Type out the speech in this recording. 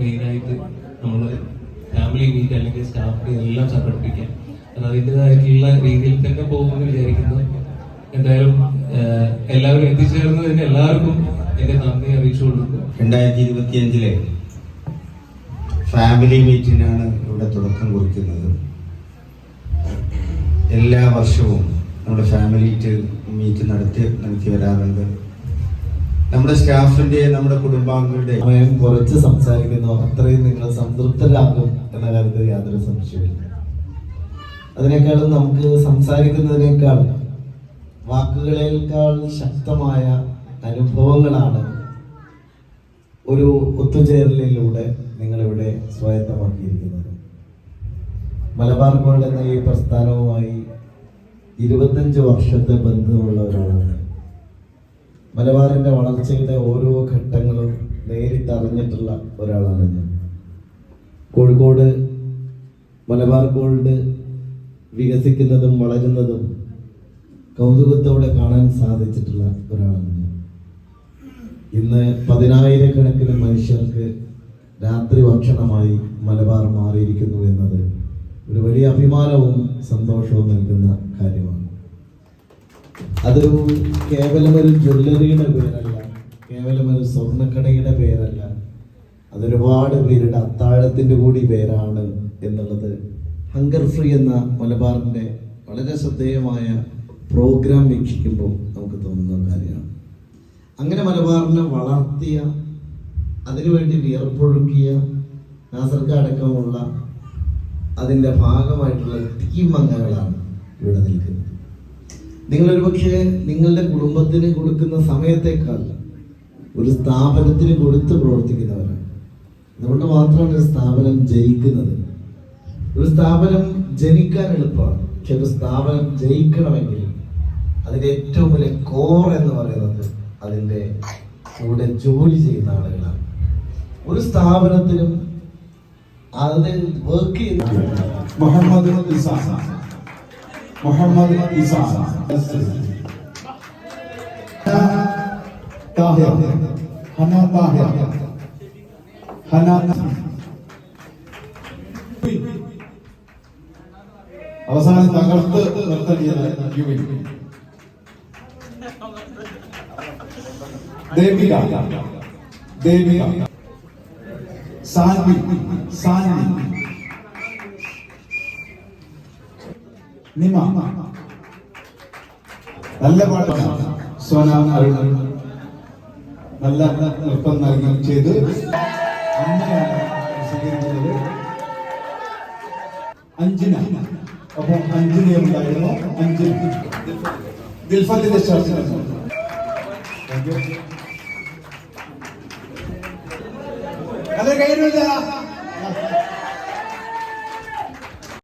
മെയിനായിട്ട് നമ്മൾ family meet അല്ലെങ്കിൽ സ്റ്റാഫ് എല്ലാം സംഘടിപ്പിക്കാം. അത് അതിൻ്റെതായിട്ടുള്ള രീതിയിൽ തന്നെ പോകുമെന്ന് വിചാരിക്കുന്നു. എന്തായാലും എല്ലാവരും എത്തിച്ചേർന്നതിന് എല്ലാവർക്കും എന്റെ നന്ദി അറിയിച്ചു കൊടുക്കുന്നു. 2025 ഫാമിലി മീറ്റിനാണ് ഇവിടെ തുടക്കം കുറിക്കുന്നത്. എല്ലാ വർഷവും നമ്മുടെ ഫാമിലി മീറ്റ് നടത്തി വരാറുണ്ട്. നമ്മുടെ സ്റ്റാഫിന്റെ, നമ്മുടെ കുടുംബാംഗങ്ങളുടെ സമയം കുറച്ച് സംസാരിക്കുന്നു, അത്രയും നിങ്ങൾ സംതൃപ്തരാകും എന്ന കാര്യത്തിൽ യാതൊരു സംശയമില്ല. അതിനേക്കാളും നമുക്ക് സംസാരിക്കുന്നതിനേക്കാൾ വാക്കുകളേക്കാൾ ശക്തമായ അനുഭവങ്ങളാണ് ഒരു ഒത്തുചേരലിലൂടെ നിങ്ങളിവിടെ സ്വായത്തമാക്കിയിരിക്കുന്നത്. മലബാർ ഗോൾഡ് എന്ന ഈ പ്രസ്ഥാനവുമായി 25 വർഷത്തെ ബന്ധമുള്ള ഒരാളാണ്. മലബാറിന്റെ വളർച്ചയുടെ ഓരോ ഘട്ടങ്ങളും നേരിട്ടറിഞ്ഞിട്ടുള്ള ഒരാളാണ് ഞാൻ. കോഴിക്കോട് മലബാർ ഗോൾഡ് വികസിക്കുന്നതും വളരുന്നതും കൗതുകത്തോടെ കാണാൻ സാധിച്ചിട്ടുള്ള ഒരാളാണ് ഞാൻ. ഇന്ന് 10,000-കണക്കിന് മനുഷ്യർക്ക് രാത്രി ഭക്ഷണമായി മലബാർ മാറിയിരിക്കുന്നു എന്നത് ഒരു വലിയ അഭിമാനവും സന്തോഷവും നൽകുന്ന കാര്യമാണ്. അതൊരു കേവലം ഒരു ജ്വല്ലറിയുടെ പേരല്ല, കേവലം ഒരു സ്വർണ്ണക്കടയുടെ പേരല്ല, അതൊരുപാട് പേരുടെ അത്താഴത്തിൻ്റെ കൂടി പേരാണ് എന്നുള്ളത് ഹങ്കർ ഫ്രീ എന്ന മലബാറിൻ്റെ വളരെ ശ്രദ്ധേയമായ പ്രോഗ്രാം വീക്ഷിക്കുമ്പോൾ നമുക്ക് തോന്നുന്ന കാര്യമാണ്. അങ്ങനെ മലബാറിനെ വളർത്തിയ, അതിനുവേണ്ടി വിയർപ്പൊഴുക്കിയ നാസർക്ക അടക്കമുള്ള അതിൻ്റെ ഭാഗമായിട്ടുള്ള ടീം അംഗങ്ങളാണ് ഇവിടെ നിൽക്കുന്നത്. നിങ്ങളൊരു പക്ഷേ നിങ്ങളുടെ കുടുംബത്തിന് കൊടുക്കുന്ന സമയത്തേക്കാൾ ഒരു സ്ഥാപനത്തിന് കൊടുത്ത് പ്രവർത്തിക്കുന്നവരാണ്. അതുകൊണ്ട് മാത്രമാണ് ഒരു സ്ഥാപനം ജയിക്കുന്നത്. ഒരു സ്ഥാപനം ജനിക്കാൻ എളുപ്പമാണ്, പക്ഷെ ഒരു സ്ഥാപനം ജയിക്കണമെങ്കിൽ അതിൻ്റെ ഏറ്റവും വലിയ കോർ എന്ന് പറയുന്നത് അതിൻ്റെ കൂടെ ജോലി ചെയ്യുന്ന ആളുകളാണ്. ഒരു സ്ഥാപനത്തിനും അത് വർക്ക് ചെയ്യുന്ന മുഹമ്മദ് ഇസാ താഹിർ, ഹന താഹിർ, ഹന അവസാനം തകർത്ത് നിർത്തലിയത് യുവിൻ ദേവിക, സാൻവി, നിമ, നല്ല പാട്ടാണ്. സോന അരുൺ നല്ല നൃത്തം നൽകി ചെയ്ത് അമ്മയാണ് സ്വീകരിക്കുന്നത്. അഞ്ജന, അപ്പം അഞ്ജനയുണ്ടായിരുന്നു. ദിൽഫത്തിന്റെ ചർച്ച അതെ കഴിഞ്ഞില്ല.